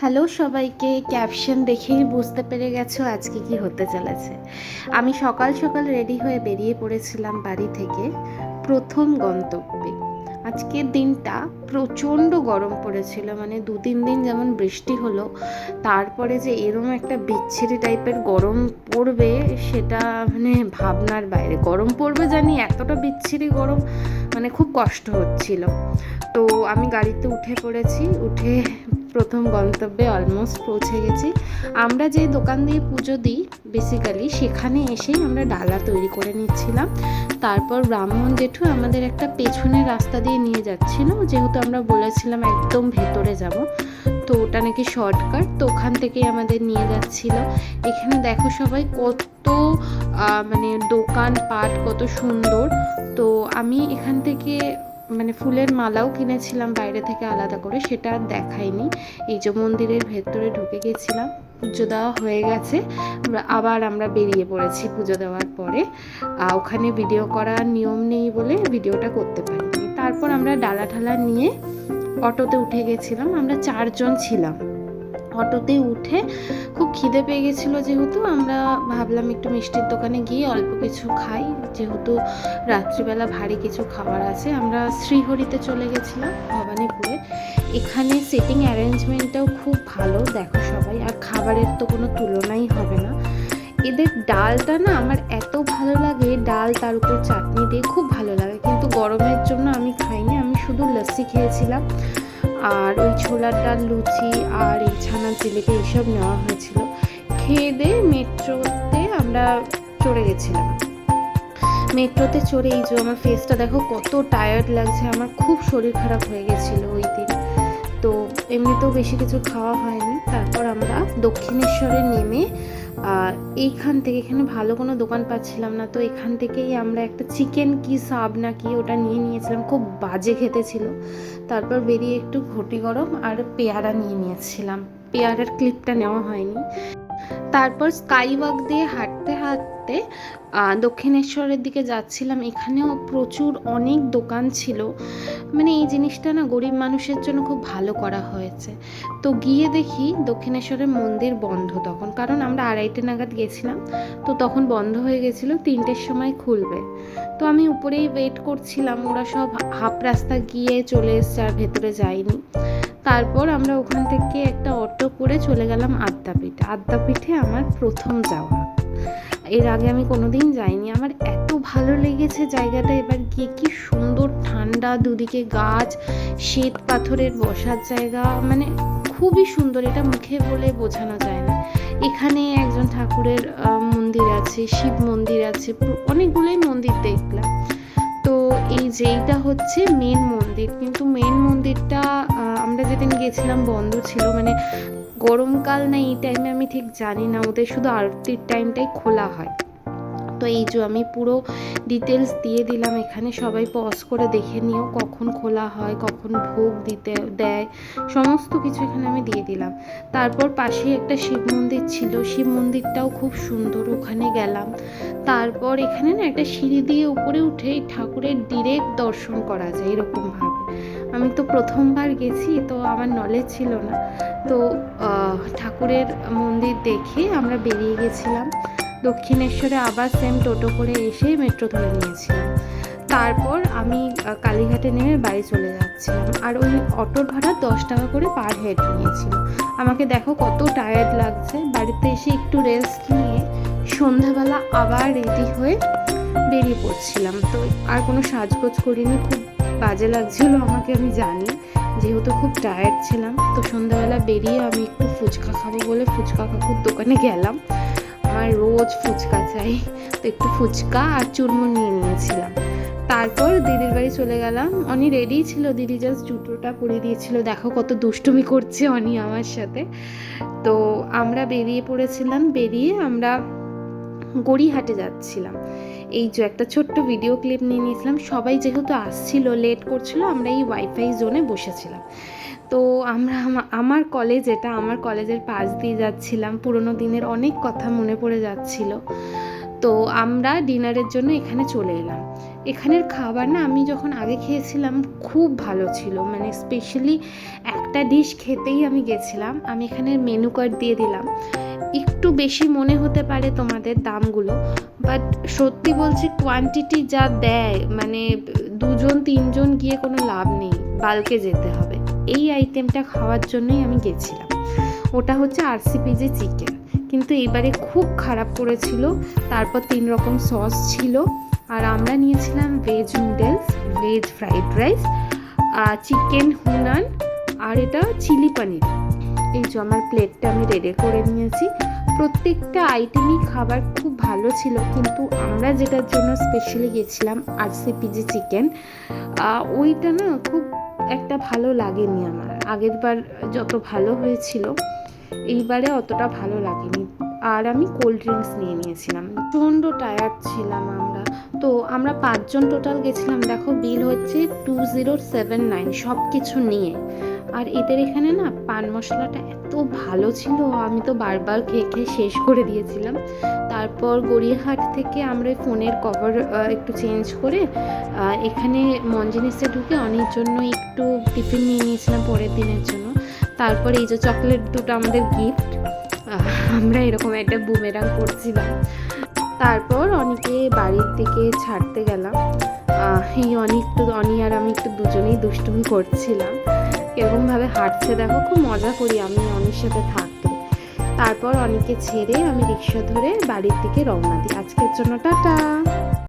Hello সবাইকে, caption দেখেই বুঝতে পেরে গেছো আজকে কি হতে চলেছে। আমি সকাল সকাল রেডি হয়ে বেরিয়ে পড়েছিলাম বাড়ি থেকে প্রথম গন্তব্যে। আজকের দিনটা প্রচণ্ড গরম পড়েছিল, মানে 2-3 দিন যেমন বৃষ্টি হলো, তারপরে যে এরম একটা বিচ্ছিরি টাইপের গরম পড়বে সেটা মানে ভাবনার বাইরে। গরম পড়বে জানি, এতটা বিচ্ছিরি গরম মানে খুব কষ্ট হচ্ছিল। তো আমি গাড়িতে উঠে পড়েছি, উঠে প্রথম গন্তব্যে অলমোস্ট পৌঁছে গেছি। আমরা যে দোকান দিয়ে পুজো দিই বেসিক্যালি, সেখানে এসেই আমরা ডালা তৈরি করে নিচ্ছিলাম। তারপর ব্রাহ্মণ জেঠু আমাদের একটা পেছনের রাস্তা দিয়ে নিয়ে যাচ্ছিল, যেহেতু আমরা বলেছিলাম একদম ভেতরে যাব, তো ওটা নাকি শর্টকাট, তো ওখান থেকেই আমাদের নিয়ে যাচ্ছিল। এখানে দেখো সবাই কত মানে দোকানপাট কত সুন্দর। তো আমি এখান থেকে মানে ফুলের মালাও কিনেছিলাম বাইরে থেকে আলাদা করে, সেটা আর দেখাইনি। এই যে মন্দিরের ভেতরে ঢুকে গেছিলাম, পুজো দেওয়া হয়ে গেছে, আবার আমরা বেরিয়ে পড়েছি পুজো দেওয়ার পরে। ওখানে ভিডিও করার নিয়ম নেই বলে ভিডিওটা করতে পারিনি। তারপর আমরা ডালা ঠালা নিয়ে অটোতে উঠে গেছিলাম, আমরা 4 জন ছিলাম। অটোতে উঠে খুব খিদে পেয়ে গেছিলো, যেহেতু আমরা ভাবলাম একটু মিষ্টির দোকানে গিয়ে অল্প কিছু খাই, যেহেতু রাত্রিবেলা ভারী কিছু খাবার আছে। আমরা শ্রীহরিতে চলে গেছিলাম, ভবানীপুরে। এখানে সিটিং অ্যারেঞ্জমেন্টটাও খুব ভালো, দেখো সবাই, আর খাবারের তো কোনো তুলনাই হবে না। এদের ডালটা না আমার এত ভালো লাগে, ডাল তার উপর চাটনি দিয়ে খুব ভালো লাগে, কিন্তু গরমের জন্য আমি খাইনি, আমি শুধু লস্যি খেয়েছিলাম। আর ওই ছোলার ডাল, লুচি আর এই ছানার জিলিপি এইসব নেওয়া হয়েছিল। খেয়ে দিয়ে মেট্রোতে আমরা চড়ে গেছিলাম। মেট্রোতে চড়ে এই যে আমার ফেসটা দেখো কত টায়ার্ড লাগছে, আমার খুব শরীর খারাপ হয়ে গেছিলো ওই দিন। তো এমনিতেও বেশি কিছু খাওয়া হয়নি। তারপর আমরা দক্ষিণেশ্বরে নেমে এইখান থেকে, এখানে ভালো কোনো দোকান পাচ্ছিলাম না, তো এখান থেকেই আমরা একটা চিকেন কি সাব না কি ওটা নিয়ে নিয়েছিলাম, খুব বাজে খেতে ছিল। তারপর বেরিয়ে একটু ঘটি গরম আর পেয়ারা নিয়ে নিয়েছিলাম, পেয়ারার ক্লিপটা নেওয়া হয়নি। তারপর স্কাই ওয়াক দিয়ে হাঁটতে হাঁটতে দক্ষিণেশ্বরের দিকে যাচ্ছিলাম। এখানেও প্রচুর অনেক দোকান ছিল, মানে এই জিনিসটা না গরিব মানুষের জন্য খুব ভালো করা হয়েছে। তো গিয়ে দেখি দক্ষিণেশ্বরের মন্দির বন্ধ তখন, কারণ আমরা 2:30 নাগাদ গেছিলাম, তো তখন বন্ধ হয়ে গেছিলো, 3টের সময় খুলবে। তো আমি উপরেই ওয়েট করছিলাম, ওরা সব হাফ রাস্তা গিয়ে চলে এসছে আর ভেতরে যায়নি। তারপর আমরা ওখান থেকে একটা অটো করে চলে গেলাম আদ্যাপীঠে। আদ্যাপীঠে আমার প্রথম যাওয়া, এর আগে আমি কোনোদিন যাইনি। আমার এত ভালো লেগেছে জায়গাটা, এবার গিয়ে কি সুন্দর ঠান্ডা, দুদিকে গাছ, শ্বেত পাথরের বসার জায়গা, মানে খুবই সুন্দর, এটা মুখে বলে বোঝানো যায় না। এখানে একজন ঠাকুরের মন্দির আছে, শিব মন্দির আছে, অনেকগুলোই মন্দির দেখলাম। তো এই যেইটা হচ্ছে মেন মন্দির, কিন্তু মেন মন্দিরটা আমরা যেদিন গেছিলাম বন্ধ ছিল, মানে গরমকাল না এই টাইমে আমি ঠিক জানি না, ওদের শুধু আরতির টাইমটাই খোলা হয়। তো এই যে আমি পুরো ডিটেলস দিয়ে দিলাম, এখানে সবাই পজ করে দেখে নিও কখন খোলা হয়, কখন ভোগ দিতে দেয়, সমস্ত কিছু এখানে আমি দিয়ে দিলাম। তারপর পাশে একটা শিব মন্দির ছিল, শিব মন্দিরটাও খুব সুন্দর, ওখানে গেলাম। তারপর এখানে না একটা সিঁড়ি দিয়ে উপরে উঠে ঠাকুরের ডিরেক্ট দর্শন করা যায় এরকমভাবে। আমি তো প্রথমবার গেছি, তো আমার নলেজ ছিল না। তো ঠাকুরের মন্দির দেখে আমরা বেরিয়ে গেছিলাম। দক্ষিণেশ্বরে আবার সেম টোটো করে এসে মেট্রো ধরে নিয়েছিলাম। তারপর আমি কালীঘাটে নেমে বাড়ি চলে যাচ্ছিলাম, আর ওই অটোর ভাড়া 10 টাকা করে পার হেড নিয়েছিল। আমাকে দেখো কত টায়ার্ড লাগছে। বাড়িতে এসে একটু রেস্ট নিয়ে সন্ধ্যাবেলা আবার রেডি হয়ে বেরিয়ে পড়ছিলাম। তো আর কোনো সাজগোজ করিনি, খুব বাজে লাগছিলো আমাকে, আমি জানি, যেহেতু খুব টায়ার্ড ছিলাম। তো সন্ধ্যাবেলা বেরিয়ে আমি একটু ফুচকা খাবো বলে ফুচকা কাকুর দোকানে গেলাম, আমার রোজ ফুচকা চাই, তো একটু ফুচকা আর চুরমুর নিয়ে নিয়েছিলাম। তারপর দিদির বাড়ি চলে গেলাম। অনি রেডি ছিল, দিদি জাস্ট জুতোটা পরিয়ে দিয়েছিল, দেখো কত দুষ্টুমি করছে অনি আমার সাথে। তো আমরা বেরিয়ে পড়েছিলাম, বেরিয়ে আমরা গড়িয়াহাটে যাচ্ছিলাম। এই যে একটা ছোট্ট ভিডিও ক্লিপ নিয়ে নিয়েছিলাম, সবাই যেহেতু আসছিল, লেট করছিল, আমরা এই ওয়াইফাই জোনে বসেছিলাম। তো আমরা আমার কলেজ, এটা আমার কলেজের পাশ দিয়ে যাচ্ছিলাম, পুরোনো দিনের অনেক কথা মনে পড়ে যাচ্ছিল। তো আমরা ডিনারের জন্য এখানে চলে এলাম। এখানের খাবার না আমি যখন আগে খেয়েছিলাম খুব ভালো ছিল, মানে স্পেশালি একটা ডিশ খেতেই আমি গেছিলাম। আমি এখানের মেনু কার্ড দিয়ে দিলাম, একটু বেশি মনে হতে পারে তোমাদের দামগুলো, বাট সত্যি বলছি কোয়ান্টিটি যা দেয়, মানে 2-3 জন গিয়ে কোনো লাভ নেই, বাল্কে যেতে হবে। এই আইটেমটা খাওয়ার জন্যই আমি গেছিলাম। ওটা হচ্ছে আরসিপিজি চিকেন, কিন্তু এবারে খুব খারাপ করেছিল। তারপর 3 রকম সস ছিল, আর আমরা নিয়েছিলাম veg noodles, veg fried rice, chicken Hunan, আর এটা চিলি পনির। এই যে আমার প্লেটটা আমি রেডি করে নিয়েছি। প্রত্যেকটা আইটেমই খাবার খুব ভালো ছিল, কিন্তু আমরা যেটার জন্য স্পেশালি গেছিলাম আরসিপিজি চিকেন, ওইটা না খুব একটা ভালো লাগেনি আমার। আগের বার যত ভালো হয়েছিল এইবারে অতটা ভালো লাগেনি। আর আমি কোল্ড ড্রিঙ্কস নিয়ে নিয়েছিলাম, প্রচণ্ড টায়ার্ড ছিলাম আমরা। তো আমরা 5 জন টোটাল গেছিলাম। দেখো বিল হচ্ছে 2079 সব কিছু নিয়ে। আর এদের এখানে না পান মশলাটা এত ভালো ছিল, আমি তো বারবার খেয়ে খেয়ে শেষ করে দিয়েছিলাম। তারপর গড়িয়াহাট থেকে আমরা ফোনের কভার একটু চেঞ্জ করে এখানে মঞ্জিনিসে ঢুকে অনেক জন্য একটু টিফিন নিয়ে নিয়েছিলাম পরের দিনের জন্য। তারপর এই যে চকলেট দুটো আমাদের গিফট, আমরা এরকম একটা বুমেরাং করছিলাম। তারপর অনেকে বাড়ির দিকে ছাড়তে গেলাম। এই অনি আর আমি একটু দুজনেই দুষ্টুমি করছিলাম, এরকমভাবে হাঁটছে দেখো, খুব মজা করি আমি অনির সাথে থাকতে। তারপর অনেকে ছেড়ে আমি রিক্সা ধরে বাড়ির দিকে রওনা দিই। আজকের জন্য টাটা।